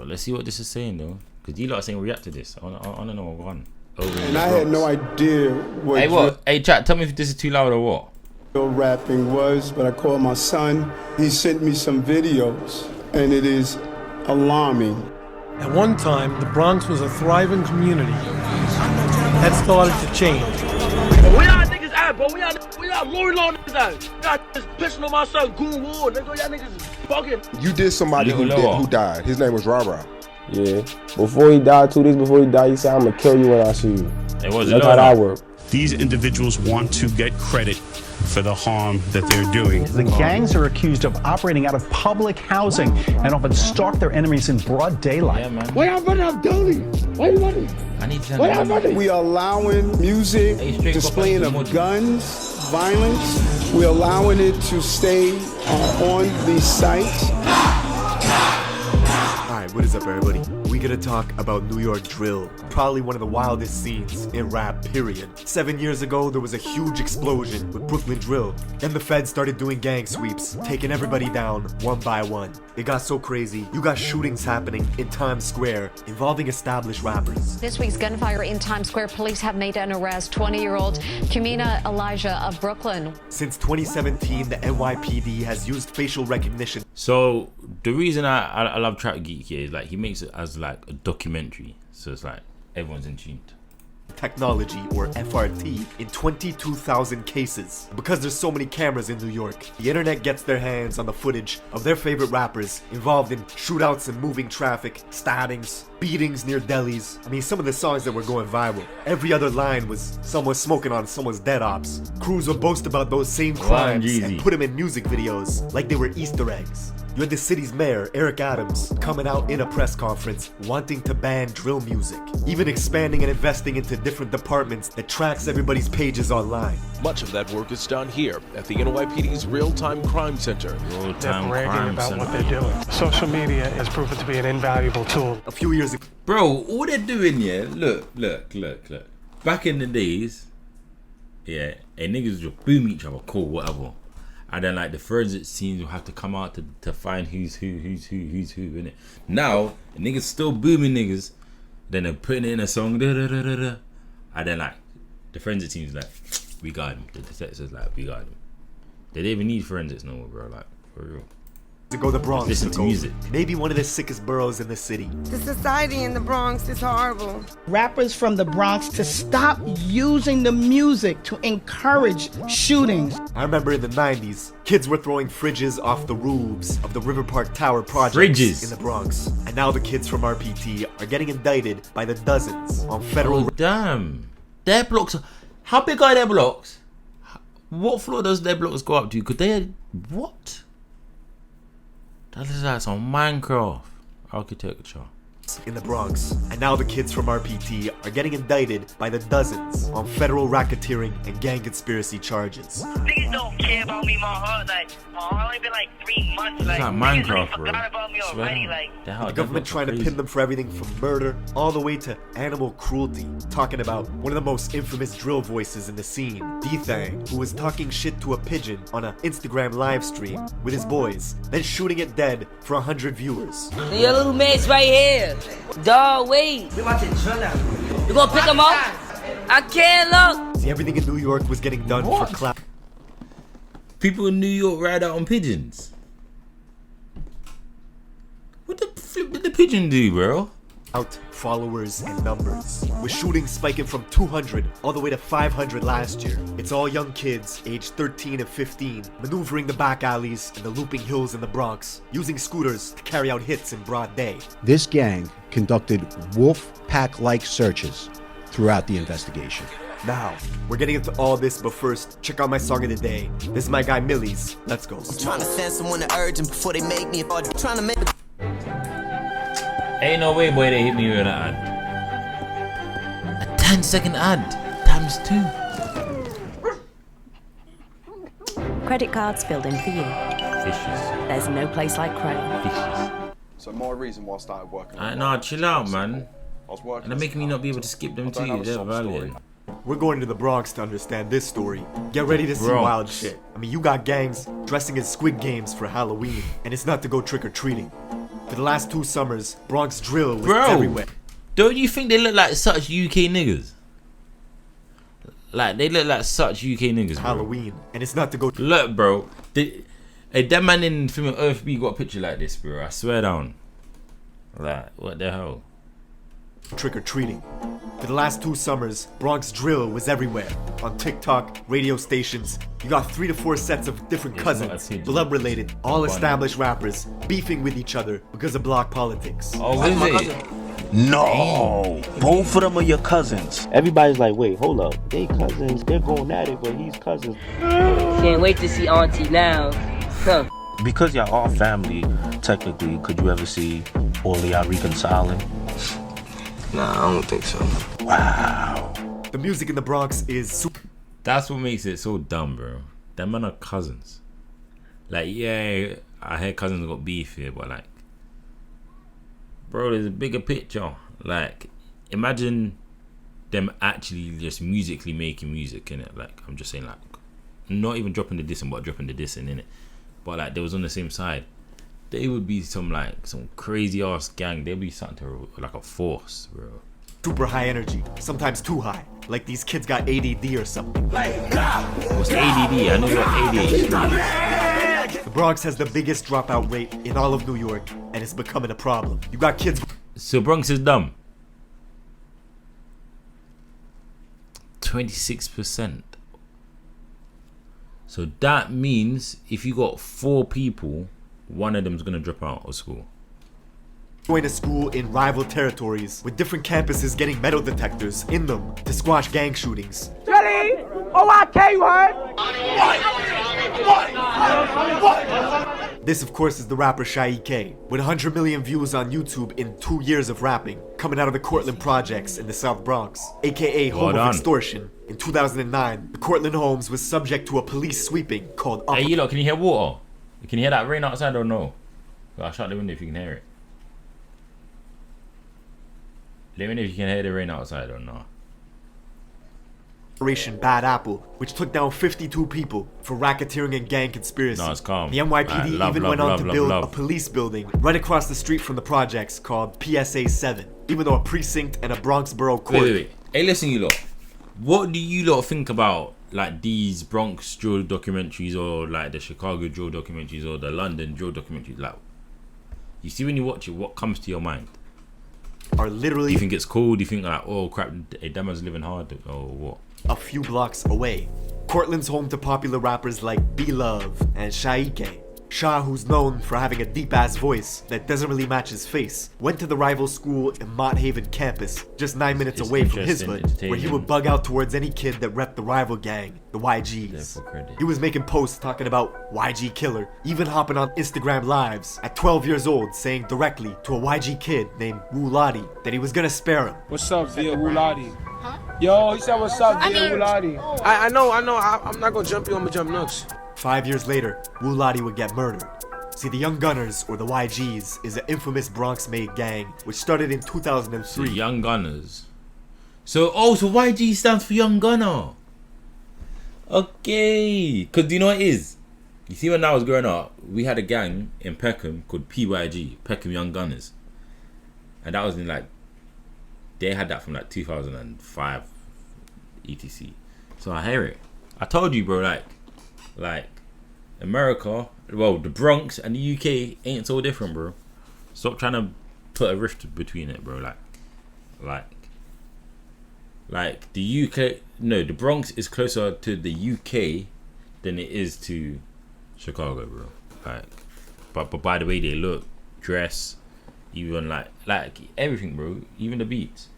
But let's see what this is saying though, because you lot are saying react to this. I want to know one. And I had no idea what. Hey, what? Hey, chat. Tell me if this is too loud or what. Real rapping was, but I called my son. He sent me some videos, and it is alarming. At one time, the Bronx was a thriving community. That started to change. Where y'all niggas at, bro? Where y'all Lori Law niggas at? Y'all just pissing on my son, Goon War, nigga. Y'all niggas is fucking. You did somebody who died. His name was Rivalry. Yeah. Before he died, 2 days before he died, he said, "I'm gonna kill you when I see you." It was That's how that worked. These individuals want to get credit for the harm that they're doing. The gangs are accused of operating out of public housing and often stalk their enemies in broad daylight. Yeah, man. Why y'all running out Dolly? Why you running? I need to. Why y'all running? We are allowing music, displaying of guns, violence. We're allowing it to stay on these sites. Hi, what is up, everybody? We're gonna talk about New York drill, probably one of the wildest scenes in rap, period. 7 years ago, there was a huge explosion with Brooklyn drill. Then the feds started doing gang sweeps, taking everybody down one by one. It got so crazy, you got shootings happening in Times Square involving established rappers. This week's gunfire in Times Square, police have made an arrest. 20-year-old Kamina Elijah of Brooklyn. Since 2017, the NYPD has used facial recognition. So the reason I love Trap Geek here is like he makes it as like a documentary, so it's like everyone's in tune. Technology, or FRT, in 22,000 cases. Because there's so many cameras in New York, the internet gets their hands on the footage of their favorite rappers involved in shootouts and moving traffic, stabbings, beatings near delis. I mean, some of the songs that were going viral. Every other line was someone smoking on someone's dead ops. Crews would boast about those same crimes and put them in music videos like they were Easter eggs. You had the city's mayor, Eric Adams, coming out in a press conference wanting to ban drill music, even expanding and investing into different departments that tracks everybody's pages online. Much of that work is done here at the NYPD's Real-Time Crime Center. They're bragging about what they're doing. Social media has proven to be an invaluable tool. A few years ago, bro, all they're doing, yeah, look. Back in the days, yeah, and niggas would boom each other, cool, whatever. And then like the forensic scenes will have to come out to find who's who, innit? Now, niggas still booming niggas, then they're putting it in a song, and then like the forensic team's like, we got him. The detectives like, we got him. They don't even need forensics no more, bro. Like, for real. To go to the Bronx, listen to music. Maybe one of the sickest boroughs in the city. The society in the Bronx is horrible. Rappers from the Bronx to stop using the music to encourage shootings. I remember in the 90s, kids were throwing fridges off the roofs of the River Park Tower projects in the Bronx. And now the kids from RPT are getting indicted by the dozens on federal... Oh, damn. Their blocks... How big are their blocks? What floor does their blocks go up to? Could they... What? That is like some Minecraft architecture. In the Bronx. And now the kids from RPT are getting indicted by the dozens on federal racketeering and gang conspiracy charges. Niggas don't care about me, my heart. Like, my heart only been like 3 months. Like, Minecraft, bro. Forgot about me already. Like, the government trying to pin them for everything from murder all the way to animal cruelty. Talking about one of the most infamous drill voices in the scene, D-Thang, who was talking shit to a pigeon on an Instagram live stream with his boys, then shooting it dead for 100 viewers. Your little mate's right here. Dog, wait. You gonna pick him up? I can't look. See, everything in New York was getting done for clout. People in New York ride out on pigeons. What the flip did the pigeon do, bro? Out followers and numbers, with shootings spiking from 200 all the way to 500 last year. It's all young kids aged 13 and 15 maneuvering the back alleys and the looping hills in the Bronx, using scooters to carry out hits in broad day. This gang conducted wolf pack-like searches throughout the investigation. Now, we're getting into all this, but first, check out my song of the day. This is my guy Millie's. Let's go. I'm trying to send someone to urgent before they make me. Trying to make. Ain't no way, boy, they hit me with an ad. A 10-second ad times 2. Credit cards filled in for you. Fishes. There's no place like Chrome. Fishes. So my reason why I started working. Nah, chill out, man. And they're making me not be able to skip them to you. They're valid. We're going to the Bronx to understand this story. Get ready to see wild shit. I mean, you got gangs dressing as Squid Games for Halloween, and it's not to go trick-or-treating. For the last 2 summers, Bronx drill was everywhere. Don't you think they look like such UK niggas? Like, they look like such UK niggas, bro. Halloween, and it's not to go. Look, bro. Hey, that man in film OFB got a picture like this, bro. I swear down. Like, what the hell? Trick-or-treating. For the last 2 summers, Bronx drill was everywhere. On TikTok, radio stations. You got 3 to 4 sets of different cousins, blood-related, all established rappers, beefing with each other because of block politics. Oh, is it? No, both of them are your cousins. Everybody's like, wait, hold up. They cousins, they're going at it, but he's cousins. Can't wait to see Auntie now. Huh. Because y'all are family, technically, could you ever see all of y'all reconciling? Nah, I don't think so. Wow. The music in the Bronx is super. That's what makes it so dumb, bro. Them men are cousins. Like, yeah, I heard cousins got beef here, but like, bro, there's a bigger picture. Like, imagine them actually just musically making music, innit? Like, I'm just saying, like, not even dropping the dissing, but dropping the dissing, innit? But like, they was on the same side. They would be some crazy ass gang. They'd be something to, like, a force, bro. Super high energy, sometimes too high. Like these kids got ADD or something. What's ADD? I know you got ADHD. The Bronx has the biggest dropout rate in all of New York, and it's becoming a problem. You got kids. So Bronx is dumb. 26%. So that means if you got 4 people, one of them's gonna drop out of school. Going to school in rival territories, with different campuses getting metal detectors in them to squash gang shootings. Jelly! OIK, you heard? This, of course, is the rapper GEEK, with 100 million views on YouTube in 2 years of rapping, coming out of the Cortland projects in the South Bronx, aka home of extortion. In 2009, the Cortland homes was subject to a police sweeping called Hey, you lot, can you hear water? Can you hear that rain outside or no? I'll shut the window if you can hear it. Let me know if you can hear the rain outside or not. Operation Bad Apple, which took down 52 people for racketeering and gang conspiracy. No, it's calm. The NYPD even went on to build a police building right across the street from the projects called PSA 7, even though a precinct and a Bronx borough court. Wait. Hey, listen, you lot. What do you lot think about like these Bronx drill documentaries, or like the Chicago drill documentaries, or the London drill documentaries? Like, you see when you watch it, what comes to your mind? Are literally. Do you think it's cool? Do you think like, oh crap, that man's living hard, or what? A few blocks away. Cortland's home to popular rappers like B-Love and GEEK. Shah, who's known for having a deep-ass voice that doesn't really match his face, went to the rival school in Mott Haven campus, just 9 minutes away from his hood, where he would bug out towards any kid that repped the rival gang, the YGs. He was making posts talking about YG killer, even hopping on Instagram lives at 12 years old, saying directly to a YG kid named Wuladi that he was gonna spare him. What's up, dear Wuladi? Yo, he said what's up, dear Wuladi? I know, I'm not gonna jump you, I'm gonna jump nuts. 5 years later, Wuladi would get murdered. See, the Young Gunners, or the YGs, is an infamous Bronx-made gang which started in 2003. So Young Gunners. So YG stands for Young Gunner. Okay. Because do you know what it is? You see, when I was growing up, we had a gang in Peckham called PYG, Peckham Young Gunners. And that was in like, they had that from like 2005, etc. So I hear it. I told you, bro, like America, well, the Bronx and the UK ain't so different, bro. Stop trying to put a rift between it, bro. Like the UK, no, the Bronx is closer to the UK than it is to Chicago, bro. Like, but by the way they look, dress, even like everything, bro. Even the beats.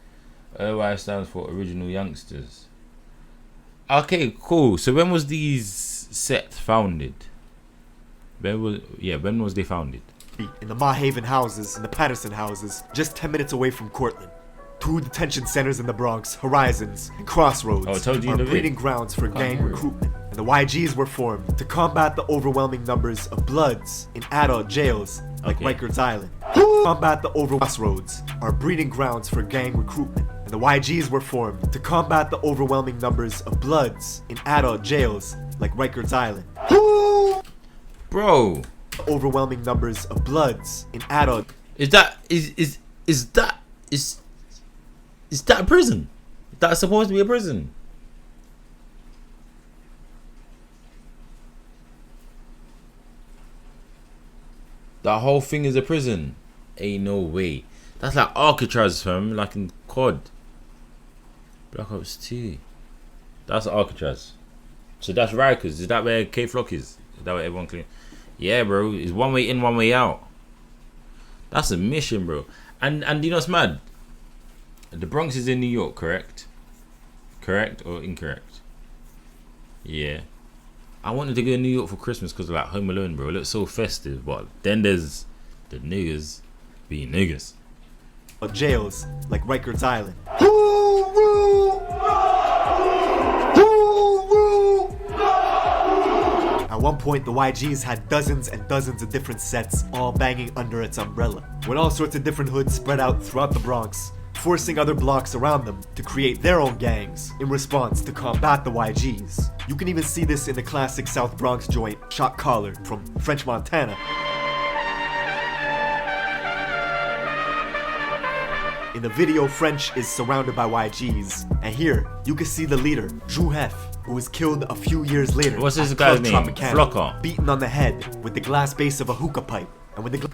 OI stands for Original Youngsters. Okay, cool. So when was these sets founded? When was they founded? In the Mott Haven houses and the Patterson houses, just 10 minutes away from Cortland. 2 detention centers in the Bronx, Horizons and Crossroads, are breeding grounds for gang recruitment. And the YGs were formed to combat the overwhelming numbers of Bloods in adult jails like Rikers Island. Combat the Crossroads are breeding grounds for gang recruitment. And the YGs were formed to combat the overwhelming numbers of Bloods in adult jails like Rikers Island. Bro. Overwhelming numbers of Bloods in adult. Is that a prison? That's supposed to be a prison. That whole thing is a prison. Ain't no way. That's like Alcatraz, fam. Like in COD. Black Ops 2. That's Alcatraz. So that's Rikers. Is that where K-Flock is? Is that where everyone clean? Yeah, bro. It's one way in, one way out. That's a mission, bro. And you know what's mad? The Bronx is in New York, correct? Correct or incorrect? Yeah. I wanted to go to New York for Christmas because of like Home Alone, bro. It looks so festive. But then there's the niggas being niggas. Jails like Rikers Island. At one point, the YGs had dozens and dozens of different sets all banging under its umbrella, with all sorts of different hoods spread out throughout the Bronx, forcing other blocks around them to create their own gangs in response to combat the YGs. You can even see this in the classic South Bronx joint, Shot Caller from French Montana. In the video, French is surrounded by YGs, and here you can see the leader, GEEK, who was killed a few years later. What's this guy's name? Flocker. Beaten on the head with the glass base of a hookah pipe, and with the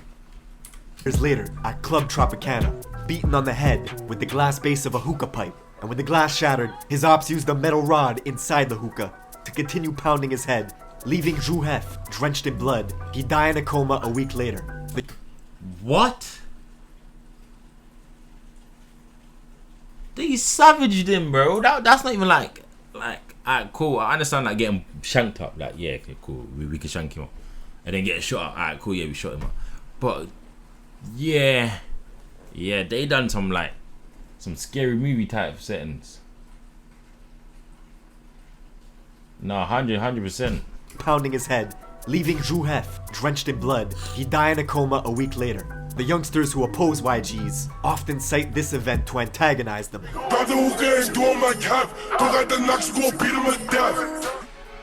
years later at Club Tropicana, beaten on the head with the glass base of a hookah pipe, and when the glass shattered, his ops used a metal rod inside the hookah to continue pounding his head, leaving GEEK drenched in blood. He died in a coma a week later. What? They savaged him, bro. That's not even like, alright, cool. I understand like getting shanked up. Like, yeah, okay, cool. We can shank him up. And then get shot up. Alright, cool, yeah, we shot him up. But, yeah, they done some scary movie type settings. No, 100%. Pounding his head, leaving GEEK drenched in blood. He died in a coma a week later. The youngsters who oppose YGs often cite this event to antagonize them.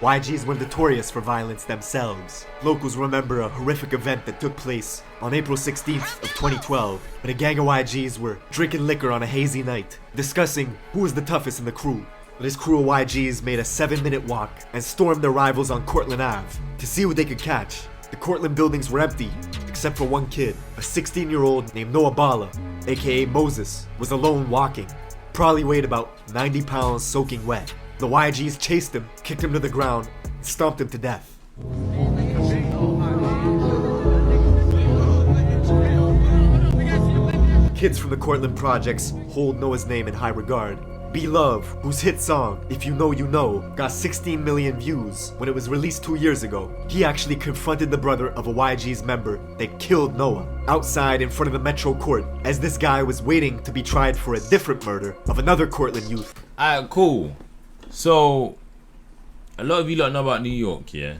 YGs were notorious for violence themselves. Locals remember a horrific event that took place on April 16th of 2012 when a gang of YGs were drinking liquor on a hazy night, discussing who was the toughest in the crew. This crew of YGs made a 7-minute walk and stormed their rivals on Cortlandt Ave to see what they could catch. The Cortlandt buildings were empty, except for one kid. A 16-year-old named Noah Bala, aka Moses, was alone walking. Probably weighed about 90 pounds soaking wet. The YGs chased him, kicked him to the ground, and stomped him to death. Kids from the Cortlandt projects hold Noah's name in high regard. Be-Love, whose hit song, If You Know You Know, got 16 million views when it was released 2 years ago. He actually confronted the brother of a YG's member that killed Noah outside in front of the Metro Court as this guy was waiting to be tried for a different murder of another Cortlandt youth. Alright, cool. So, a lot of you lot know about New York, yeah?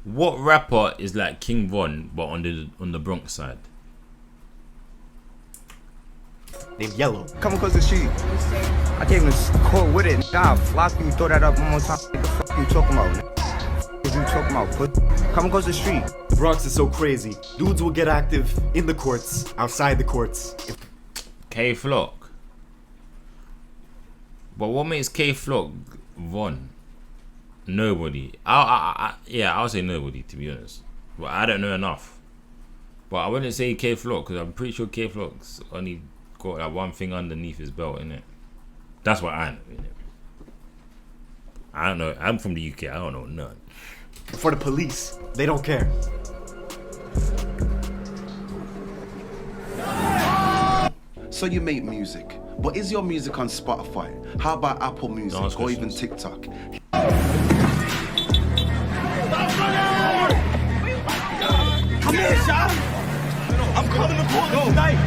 What rapper is like King Von, but on the Bronx side? Named Yellow. Come across the street. I can't even score with it. Nah, fly me, throw that up one more time. What the fuck you talking about? What you talking about? Come across the street. The Bronx is so crazy. Dudes will get active in the courts, outside the courts. K-Flock. But what makes K-Flock Von? Nobody. I'll say nobody, to be honest. But I don't know enough. But I wouldn't say K-Flock because I'm pretty sure K-Flock's only got that one thing underneath his belt, innit? That's what I know, innit? I don't know. I'm from the UK. I don't know none. For the police, they don't care. So you make music, but is your music on Spotify? How about Apple Music or even TikTok? Come here, Sean. I'm calling the police tonight.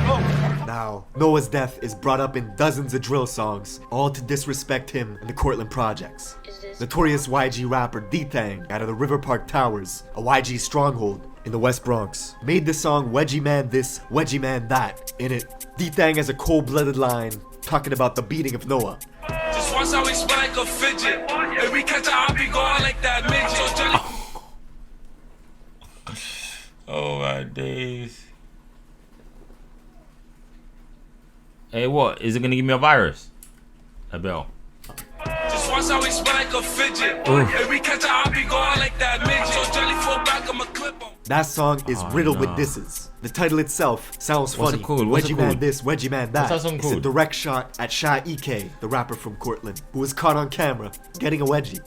Now, Noah's death is brought up in dozens of drill songs, all to disrespect him and the Cortlandt projects. Notorious YG rapper D-Thang out of the River Park Towers, a YG stronghold in the West Bronx, made the song Wedgie Man This, Wedgie Man That. In it, D-Thang has a cold-blooded line talking about the beating of Noah. Just once I whisper like a fidget, and we catch a hobby going like that midget. Oh my days. Hey, what? Is it gonna give me a virus? A bell. Just once I always smell like a fidget. If we catch a be going like that midget. So jelly fall back, I'ma clip on. That song is riddled with disses. The title itself sounds What's funny. it called? What's Wedgie it Man called? this, Wedgie Man that. What's that song It's a called? direct shot at Shy EK, the rapper from Cortland, who was caught on camera getting a wedgie.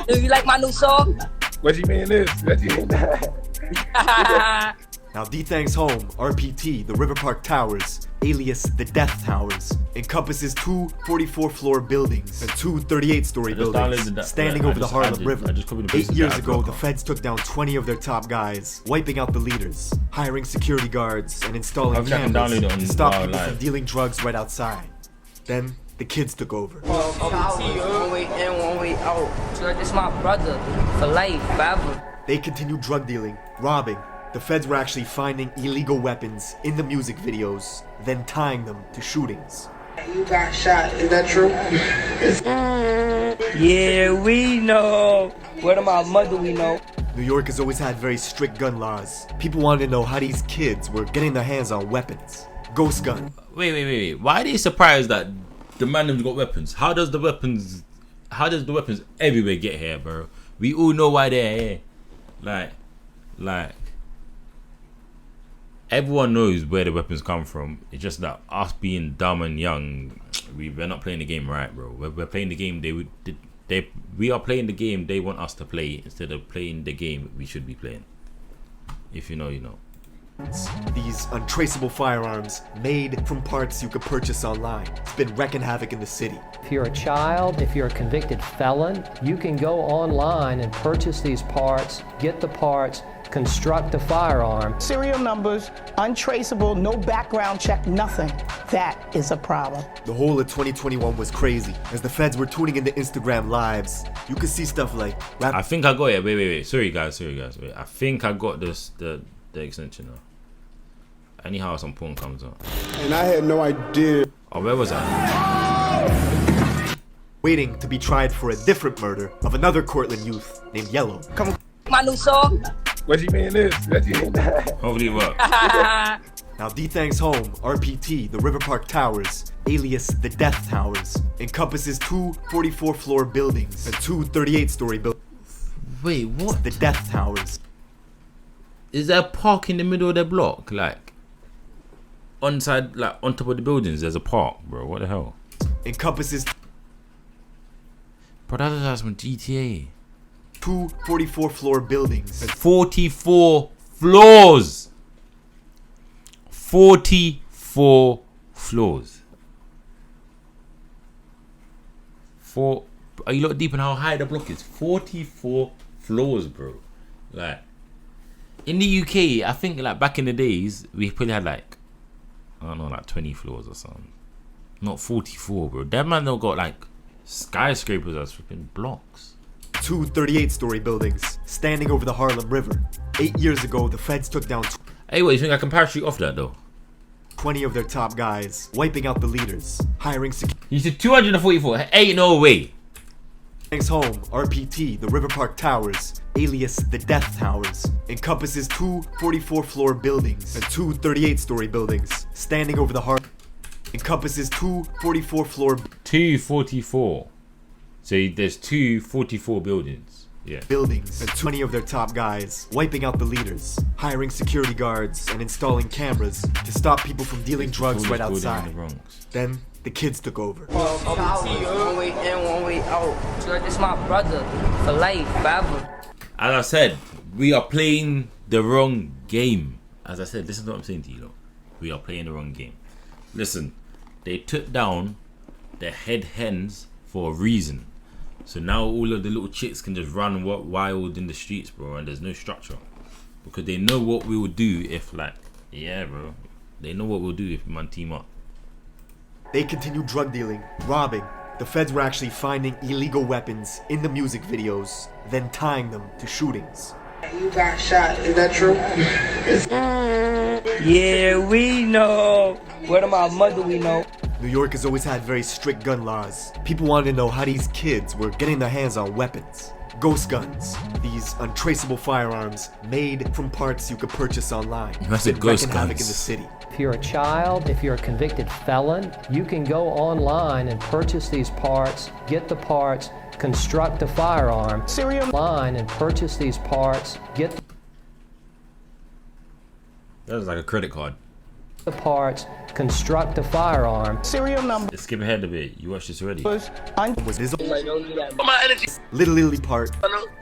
Do you like my new song? Wedgie Man this, Wedgie Man that. Now D-Thang's home, RPT, the River Park Towers, alias the Death Towers, encompasses 2 44-floor buildings and 2 38-story buildings standing over the Harlem River. 8 years ago, the feds took down 20 of their top guys, wiping out the leaders, hiring security guards, and installing cameras to stop people from dealing drugs right outside. Then, the kids took over. One way in, one way out. So this is my brother for life, forever. They continued drug dealing, robbing. The feds were actually finding illegal weapons in the music videos, then tying them to shootings. You got shot, is that true? Yeah, we know. Word of my mother, we know. New York has always had very strict gun laws. People wanted to know how these kids were getting their hands on weapons. Ghost gun. Wait. Why are they surprised that the man have got weapons? How does the weapons everywhere get here, bro? We all know why they're here. Like everyone knows where the weapons come from. It's just that us being dumb and young, we're not playing the game right, bro. We're playing the game we are playing the game they want us to play instead of playing the game we should be playing. If you know, you know. These untraceable firearms made from parts you could purchase online. It's been wrecking havoc in the city. If you're a child, if you're a convicted felon, you can go online and purchase these parts, get the parts, construct a firearm. Serial numbers, untraceable, no background check, nothing. That is a problem. The whole of 2021 was crazy. As the feds were tuning into Instagram lives, you could see stuff like I think I got it. Wait. Sorry guys. Wait. I think I got the extension now. Anyhow, some porn comes on. And I had no idea. Oh, where was I? Waiting to be tried for a different murder of another Cortland youth named Yellow. Come on. My new song. Wedgie Man this, Wedgie Man that. Hopefully it works. Now D-Thang's home, RPT, the River Park Towers, alias the Death Towers, encompasses 2 44-floor buildings and 2 38-story buildings. Wait, what? The Death Towers. Is there a park in the middle of the block? Like, on top of the buildings, there's a park, bro. What the hell? Encompasses. Bro, that's from GTA. 2 44-floor buildings. 44 floors. 44 floors. Are you lot deep in how high the block is? 44 floors, bro. Like, in the UK, I think like back in the days, we probably had like, I don't know, like 20 floors or something. Not 44, bro. That man don't got like skyscrapers as freaking blocks. 2 38-story buildings standing over the Harlem River. 8 years ago, the feds took down. Hey, what, you think I can parachute off that though? 20 of their top guys, wiping out the leaders, hiring security. You said 244. Ain't no way. Thanks home, RPT, the River Park Towers, alias the Death Towers, encompasses 2 44-floor buildings and 2 38-story buildings standing over the Harlem. Encompasses 2 44-floor. 244. So there's 2 44 buildings. Yeah. Buildings and 20 of their top guys, wiping out the leaders, hiring security guards, and installing cameras to stop people from dealing drugs right outside. In the Bronx. Then the kids took over. One way in, one way out. So this is my brother for life, forever. As I said, we are playing the wrong game. As I said, listen to what I'm saying to you, though. We are playing the wrong game. Listen, they took down the head hens for a reason. So now all of the little chicks can just run wild in the streets, bro, and there's no structure. Because they know what we will do if, like, yeah, bro. They know what we'll do if man team up. They continued drug dealing, robbing. The feds were actually finding illegal weapons in the music videos, then tying them to shootings. You got shot, is that true? Yeah, we know. Word of my mother, we know. New York has always had very strict gun laws. People wanted to know how these kids were getting their hands on weapons. ghost guns. These untraceable firearms made from parts you could purchase online. That's a ghost wreaking havoc guns. in the city. If you're a child, if you're a convicted felon, you can go online and purchase these parts, get the parts, construct a firearm. Online and purchase these parts, get That was like a credit card. the parts, construct a firearm. Serial number Let's skip ahead a bit. You watched this already. Was this Don't do that. My energy. Little Italy part?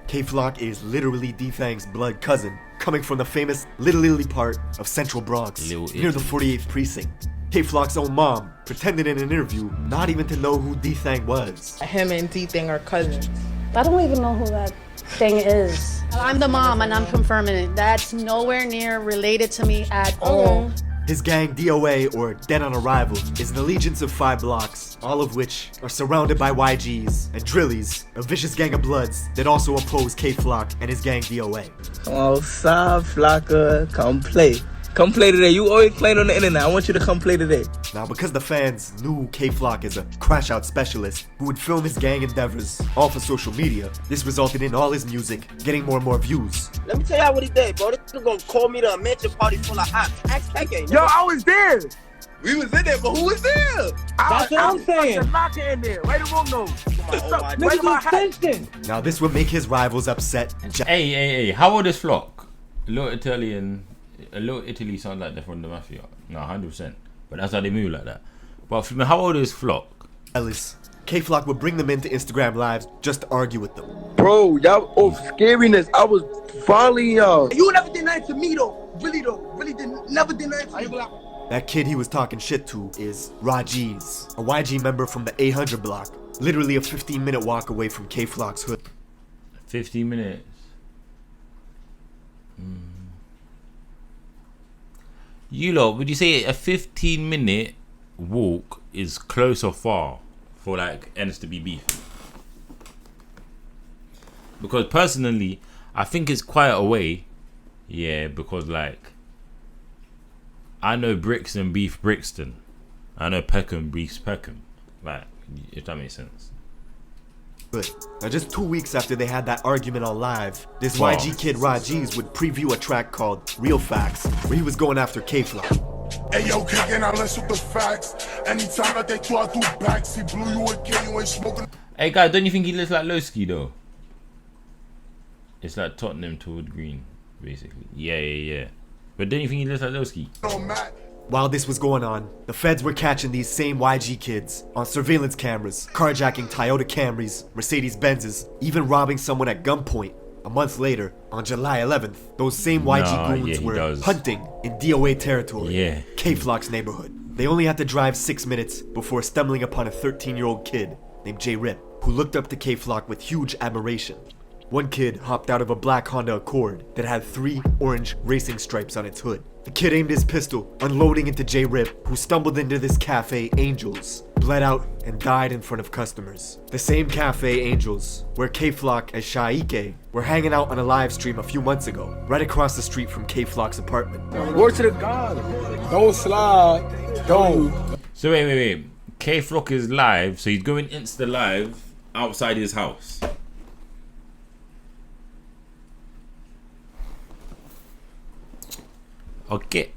K-Flock is literally D-Fang's blood cousin, coming from the famous Little Italy part of Central Bronx, near the 48th precinct. K-Flock's own mom pretended in an interview not even to know who D-Fang was. Him and D-Thing are cousins. I don't even know who that thing is. I'm the mom and I'm confirming it. That's nowhere near related to me at all. His gang DOA, or Dead on Arrival, is an allegiance of 5 blocks, all of which are surrounded by YGs and Drillies, a vicious gang of bloods that also oppose K-Flock and his gang DOA. Oh, Sa Flocka, come play. Come play today. You always playing on the internet. I want you to come play today. Now, because the fans knew K-Flock as a crash-out specialist who would film his gang endeavors all for social media, this resulted in all his music getting more and more views. Let me tell y'all what he did, bro. This nigga gonna call me to a mansion party full of hot. Ask KK. Yo, I was there. We was in there, but who was there? That's what I'm saying. Locker in there. Wait a room, no. Nigga, do attention. Now, this would make his rivals upset. Hey, how old is Flock? A little Italy sounds like they're from the mafia. No, 100%. But that's how they move like that. But how old is Flock? Ellis. K-Flock would bring them into Instagram lives just to argue with them. Bro, y'all off scariness. I was following y'all. You never did nothing to me though. Really never did nothing to me. That kid he was talking shit to is Rajiz, a YG member from the 800 block, literally a 15-minute walk away from K-Flock's hood. 15 minutes. You lot, would you say a 15-minute walk is close or far for like ends to be beef? Because personally, I think it's quite a way. Yeah, because like I know Brixton beef Brixton. I know Peckham beefs Peckham. Like, if that makes sense. Good. Now, just 2 weeks after they had that argument on live, this YG kid Rajiz would preview a track called Real Facts, where he was going after K-Flock. Hey yo, kicking out less with the facts. Anytime that they throw out through backs, he blew you again, you ain't smoking. Hey guys, don't you think he looks like Lowski though? It's like Tottenham toward Green, basically. Yeah. But don't you think he looks like Lowski? No, Matt. While this was going on, the feds were catching these same YG kids on surveillance cameras, carjacking Toyota Camrys, Mercedes Benzes, even robbing someone at gunpoint. A month later, on July 11th, those same YG goons were hunting in DOA territory, K-Flock's neighborhood. They only had to drive 6 minutes before stumbling upon a 13-year-old kid named J Rip, who looked up to K-Flock with huge admiration. One kid hopped out of a black Honda Accord that had 3 orange racing stripes on its hood. The kid aimed his pistol, unloading into J Rip, who stumbled into this cafe, Angels, bled out and died in front of customers. The same cafe, Angels, where K-Flock and Shaike were hanging out on a live stream a few months ago, right across the street from K-Flock's apartment. Word to the God. Don't slide. Don't. So wait. K-Flock is live, so he's going Insta live outside his house. Okay,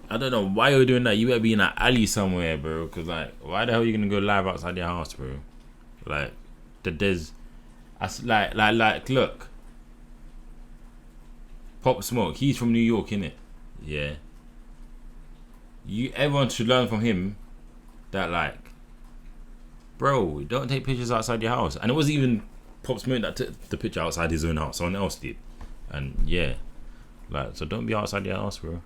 I don't know why you're doing that. You better be in an alley somewhere, bro. Cause like, why the hell are you gonna go live outside your house, bro? Like, there's, like, look, Pop Smoke. He's from New York, innit? Yeah. Everyone should learn from him that, like, bro, don't take pictures outside your house. And it wasn't even Pop Smoke that took the picture outside his own house. Someone else did. And yeah, like, so don't be outside your house, bro.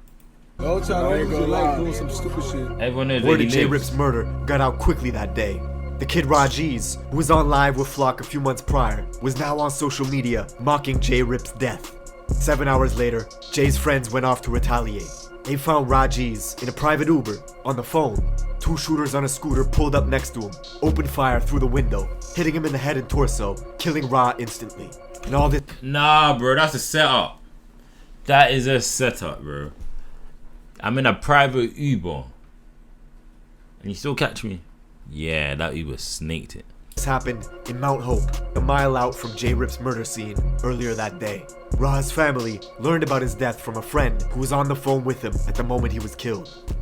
Don't try to go like doing some stupid shit. Everyone knows word of J Rip's murder got out quickly that day. The kid Rajiz, who was on live with Flock a few months prior, was now on social media mocking J Rip's death. 7 hours later, Jay's friends went off to retaliate. They found Rajiz in a private Uber on the phone. 2 shooters on a scooter pulled up next to him, opened fire through the window, hitting him in the head and torso, killing Ra instantly. And all this. Nah, bro, that's a setup. That is a setup, bro. I'm in a private Uber. And you still catch me? Yeah, that Uber snaked it. This happened in Mount Hope, a mile out from J-Rip's murder scene earlier that day. Ra's family learned about his death from a friend who was on the phone with him at the moment he was killed.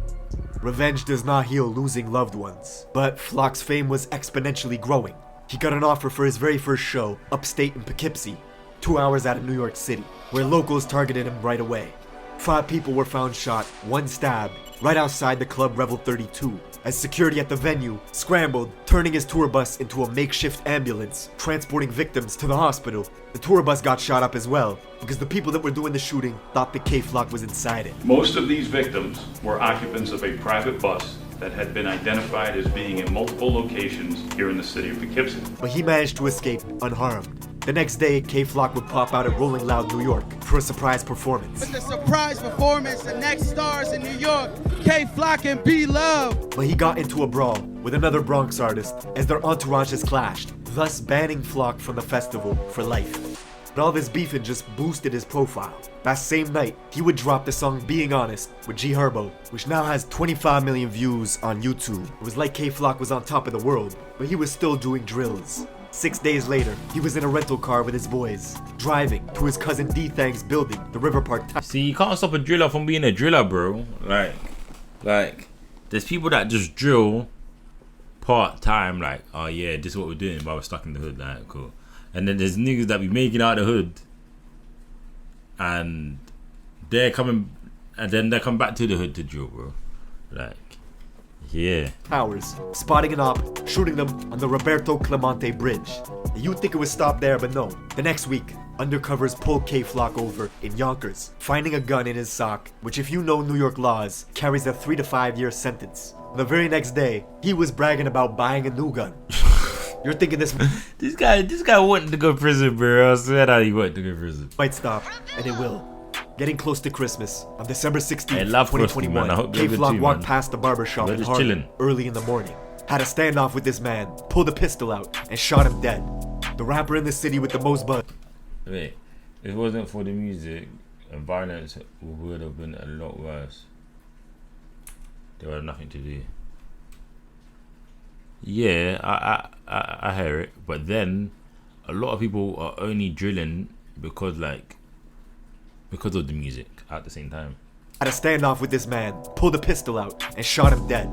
Revenge does not heal losing loved ones, but Flock's fame was exponentially growing. He got an offer for his very first show upstate in Poughkeepsie, 2 hours out of New York City, where locals targeted him right away. 5 people were found shot, 1 stabbed, right outside the club Revel 32, as security at the venue scrambled, turning his tour bus into a makeshift ambulance, transporting victims to the hospital. The tour bus got shot up as well, because the people that were doing the shooting thought the K-Flock was inside it. Most of these victims were occupants of a private bus that had been identified as being in multiple locations here in the city of Poughkeepsie. But he managed to escape unharmed. The next day, K-Flock would pop out at Rolling Loud, New York for a surprise performance. With the surprise performance, the next stars in New York, K-Flock and B-Love. But he got into a brawl with another Bronx artist as their entourages clashed, thus banning Flock from the festival for life. And all this beefing just boosted his profile. That same night, he would drop the song Being Honest with G Herbo, which now has 25 million views on YouTube. It was like K-Flock was on top of the world, but he was still doing drills. 6 days later, he was in a rental car with his boys, driving to his cousin D-Thang's building, the River Park. See, you can't stop a driller from being a driller, bro. Like, there's people that just drill part-time, like, oh yeah, this is what we're doing, but we're stuck in the hood, like, cool. And then there's niggas that be making out the hood, and they're coming, and then they come back to the hood to drill, bro. Like, yeah. Hours, spotting an op, shooting them on the Roberto Clemente Bridge. You'd think it was stopped there, but no. The next week, undercovers pulled K-Flock over in Yonkers, finding a gun in his sock, which if you know New York laws, carries a 3 to 5 year sentence. The very next day, he was bragging about buying a new gun. You're thinking this guy wanted to go to prison, bro. I swear that he wanted to go to prison. Might stop, and it will. Getting close to Christmas, on December 16th, I love 2021, K-Flock walked past the barbershop in Harlem early in the morning. Had a standoff with this man, pulled a pistol out, and shot him dead. The rapper in the city with the most buzz. Wait, if it wasn't for the music, violence would have been a lot worse. They would have nothing to do. Yeah, I hear it, but then a lot of people are only drilling because of the music at the same time. Had a standoff with this man, pulled a pistol out, and shot him dead.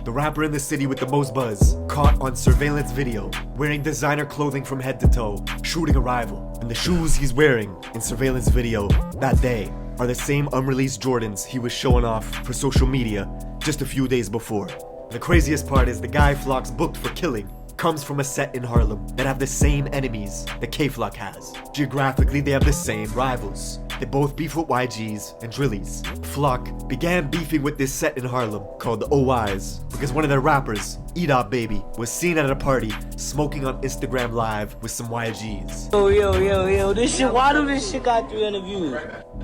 The rapper in the city with the most buzz, caught on surveillance video, wearing designer clothing from head to toe, shooting a rival. And the shoes he's wearing in surveillance video that day are the same unreleased Jordans he was showing off for social media just a few days before. The craziest part is the guy Flock's booked for killing comes from a set in Harlem that have the same enemies that K-Flock has. Geographically, they have the same rivals. They both beef with YGs and Drillies. Flock began beefing with this set in Harlem called the OIs because one of their rappers, E-Dot Baby, was seen at a party smoking on Instagram Live with some YGs. Yo, this shit, why do this shit got 300 views?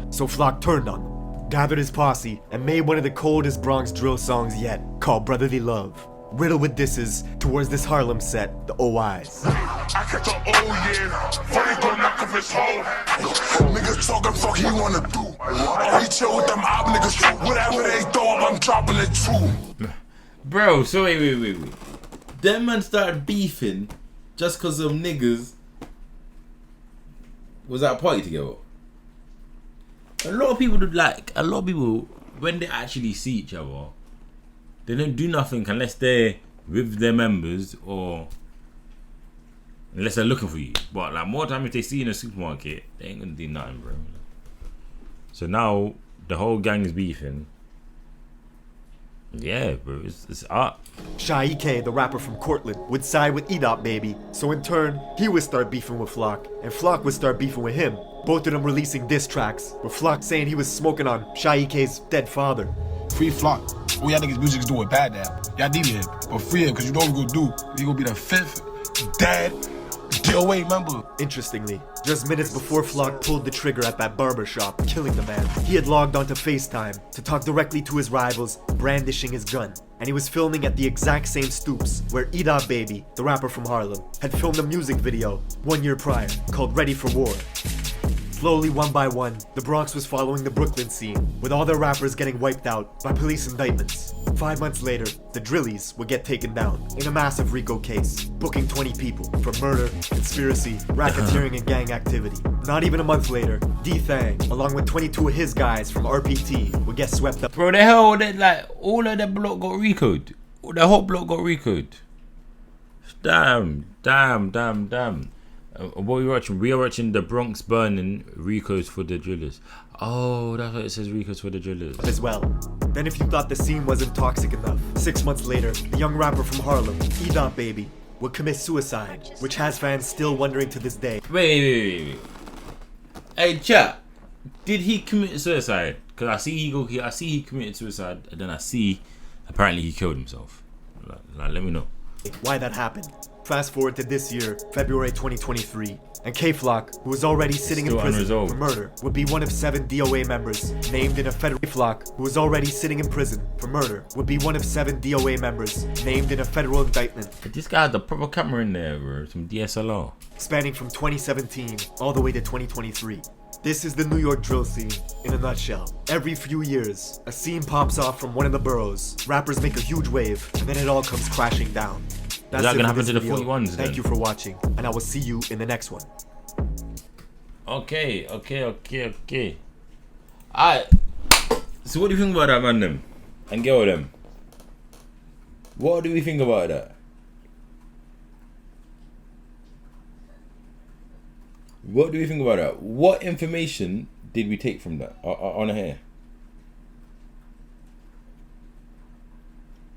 So Flock turned on them, gathered his posse, and made one of the coldest Bronx drill songs yet, called Brotherly Love. Riddled with disses towards this Harlem set, the OIs. I catch a funny gon' knock off his hoe. Niggas talking fuck he wanna do. Or he chill with them op niggas too. Whatever they throw up, I'm dropping it too. Bro, so wait. Them man started beefing just cause some niggas was at a party together. A lot of people when they actually see each other, they don't do nothing unless they're with their members or unless they're looking for you. But like more time if they see you in a supermarket, they ain't gonna do nothing, bro. So now the whole gang is beefing. Yeah, bro, it's up. Shy K, the rapper from Cortland, would side with E-Dot Baby, so in turn, he would start beefing with Flock, and Flock would start beefing with him. Both of them releasing diss tracks, with Flock saying he was smoking on Shy K's dead father. Free Flock. All y'all niggas music's doing bad now. Y'all need him, but free him, cause you know what we gonna do. We gonna be the 5th dead DOA member. Interestingly, just minutes before Flock pulled the trigger at that barbershop, killing the man, he had logged onto FaceTime to talk directly to his rivals, brandishing his gun. And he was filming at the exact same stoops where E-Dot Baby, the rapper from Harlem, had filmed a music video 1 year prior called Ready for War. Slowly, one by one, the Bronx was following the Brooklyn scene, with all their rappers getting wiped out by police indictments. 5 months later, the Drillies would get taken down in a massive RICO case, booking 20 people for murder, conspiracy, racketeering, and gang activity. Not even a month later, D-Thang, along with 22 of his guys from RPT, would get swept up. Bro, the hell, like, all of the block got RICO'd. The whole block got RICO'd. Damn. What are we watching? We are watching the Bronx burning, Ricos for the drillers. Oh, that's what it says, Ricos for the drillers. As well. Then if you thought the scene wasn't toxic enough, 6 months later, the young rapper from Harlem, E-Dot Baby, would commit suicide, which has fans still wondering to this day. Wait. Hey, chat. Did he commit suicide? Because I see he committed suicide, and then I see apparently he killed himself. Like, let me know why that happened. Fast forward to this year, February 2023, and K-Flock, who was already sitting in prison for murder, would be one of 7 DOA members named in a federal K-Flock, who was already sitting in prison for murder, would be one of 7 DOA members named in a federal indictment. This guy had the proper camera in there, bro. Some DSLR. Spanning from 2017 all the way to 2023. This is the New York drill scene in a nutshell. Every few years, a scene pops off from one of the boroughs. Rappers make a huge wave, and then it all comes crashing down. That's Is that it gonna for happen to this the video. 41s then? Thank you for watching, and I will see you in the next one. Okay. Alright. So what do you think about that, man, them? And girl, them? What do we think about that? What do we think about that? What information did we take from that on here?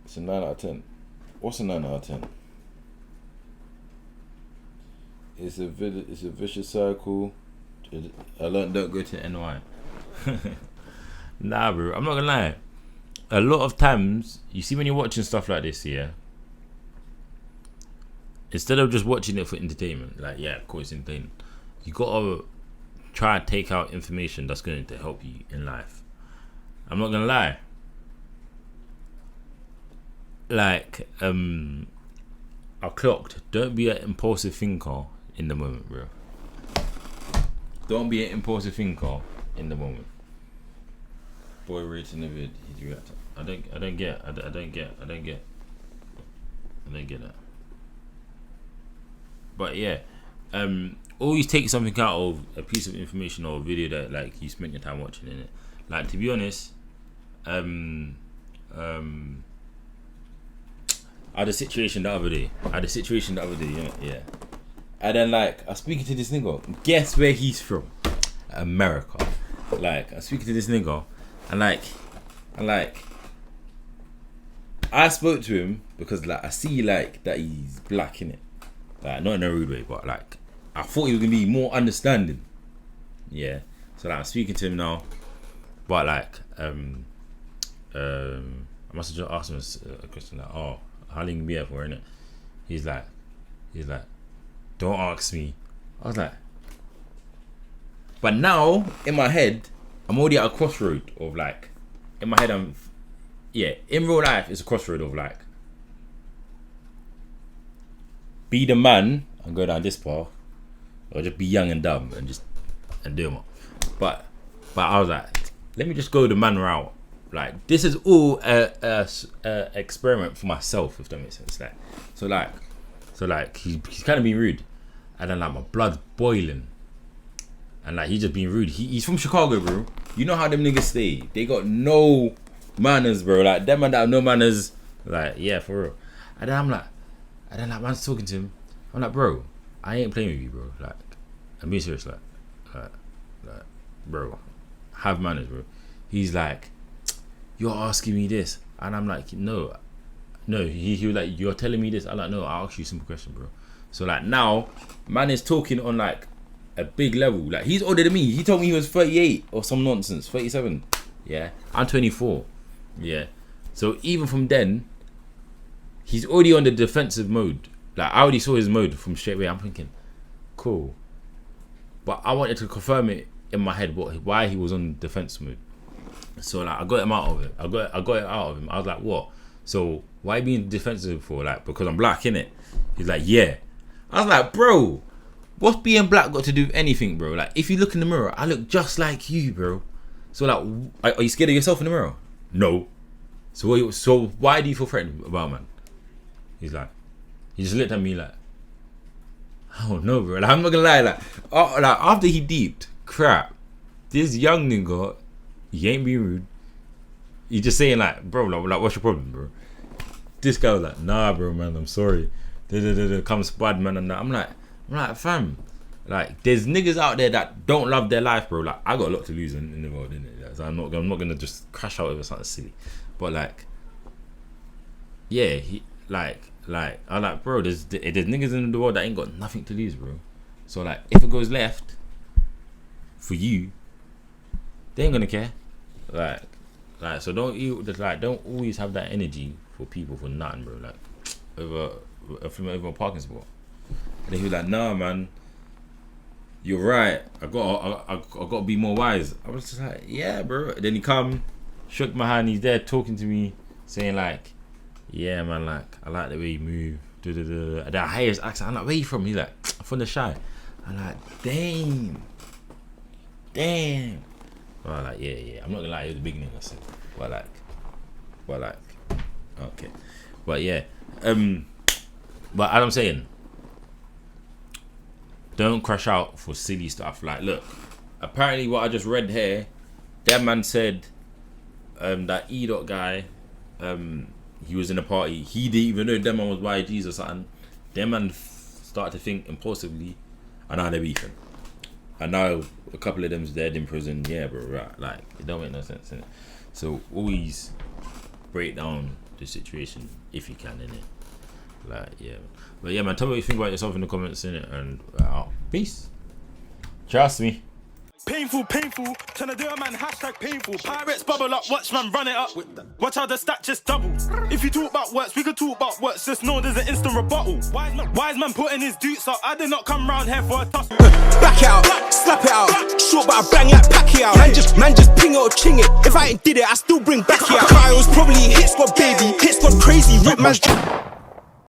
It's a 9 out of 10. What's a 9 out of 10? It's a vicious circle. I learned don't go to NY. Nah, bro. I'm not gonna lie. A lot of times, you see when you're watching stuff like this, yeah. Instead of just watching it for entertainment, like yeah, of course, entertainment. You gotta try to take out information that's going to help you in life. I'm not gonna lie. Like, I clocked. Don't be an impulsive thinker in the moment, bro. Don't be an impulsive thinker in the moment. Boy rating the vid. He's reacting. I don't get that. But yeah, always take something out of a piece of information or a video that like you spent your time watching in it. Like, to be honest, I had a situation the other day. Yeah. And then like I was speaking to this nigga. Guess where he's from? America. Like I was speaking to this nigga, and I spoke to him because like I see like that he's black in it. Like not in a rude way, but like I thought he was gonna be more understanding. Yeah. So like I'm speaking to him now, but like I must have just asked him a question like, oh, how long you be here for, innit? He's like, don't ask me. I was like, but now in my head, I'm already at a crossroad of like, in my head in real life it's a crossroad of like, be the man and go down this path, or just be young and dumb and do them. But I was like, let me just go the man route. Like this is all a experiment for myself, if that makes sense. So he's kind of being rude, and then like my blood's boiling, and like he's just being rude. He's from Chicago, bro. You know how them niggas stay? They got no manners, bro. Like them man that have no manners. Like yeah, for real. And then man's talking to him. I'm like, bro, I ain't playing with you, bro. Like I'm being serious. Like bro, have manners, bro. He's like, you're asking me this, and I'm like, no. He was like, you're telling me this. I'm like, no, I'll ask you a simple question, bro. So like now, man is talking on like a big level. Like he's older than me. He told me he was 38 or some nonsense, 37. Yeah, I'm 24. Yeah, so even from then, he's already on the defensive mode. Like I already saw his mode from straight away. I'm thinking, cool, but I wanted to confirm it in my head why he was on defense mode. So like I got him out of it. I got it out of him. I was like, what? So why being defensive for? Like because I'm black, innit? He's like, yeah. I was like, bro, what's being black got to do with anything, bro? Like, if you look in the mirror, I look just like you, bro. So like, are you scared of yourself in the mirror? No. So why do you feel threatened about, man? He's like, he just looked at me like, I don't know, bro. Like, I'm not gonna lie, like after he deeped, crap, this young nigga, he ain't being rude. He just saying like, bro, like what's your problem, bro? This guy was like, nah, bro, man, I'm sorry. Come spud, man, and that. I'm like, fam, like, there's niggas out there that don't love their life, bro. Like, I got a lot to lose in the world, innit? So I'm not gonna just crash out over something silly. But like, yeah, I'm like, bro, there's niggas in the world that ain't got nothing to lose, bro. So like, if it goes left for you, they ain't gonna care. Like, so don't always have that energy for people for nothing, bro. Like, over a parking spot. And then he was like, nah, man, you're right. I gotta be more wise. I was just like, yeah, bro. And then he come, shook my hand. He's there talking to me, saying like, yeah, man, like, I like the way you move. And then I hear his accent. I'm like, where you from? He's like, I'm from the Shy. I'm like, damn. Well, I'm like, yeah. I'm not gonna lie, it was a big nigga. So, but like, okay. But yeah, but as I'm saying, don't crash out for silly stuff. Like, look, apparently what I just read here, that man said, that E-Dot guy, he was in a party. He didn't even know them man was YGs or something. Them man started to think impulsively, and now they're beefing. And now a couple of them's dead in prison. Yeah, bro, right? Like, it don't make no sense, innit? So always break down the situation if you can, innit? Like, yeah. But yeah, man, tell me what you think about yourself in the comments, innit? And peace. Trust me. Painful, trying to do a man, hashtag painful. Pirates bubble up, watch man run it up. Watch how the stat just doubles. If you talk about works, we could talk about works. Just know there's an instant rebuttal. Wise man putting his dukes up. I did not come round here for a tussle. Back out, slap it out. Short but I bang like Pacquiao. Man just ping it or ching it. If I ain't did it, I still bring back out. Kyle's probably hit squad baby. Hit squad crazy, rip man's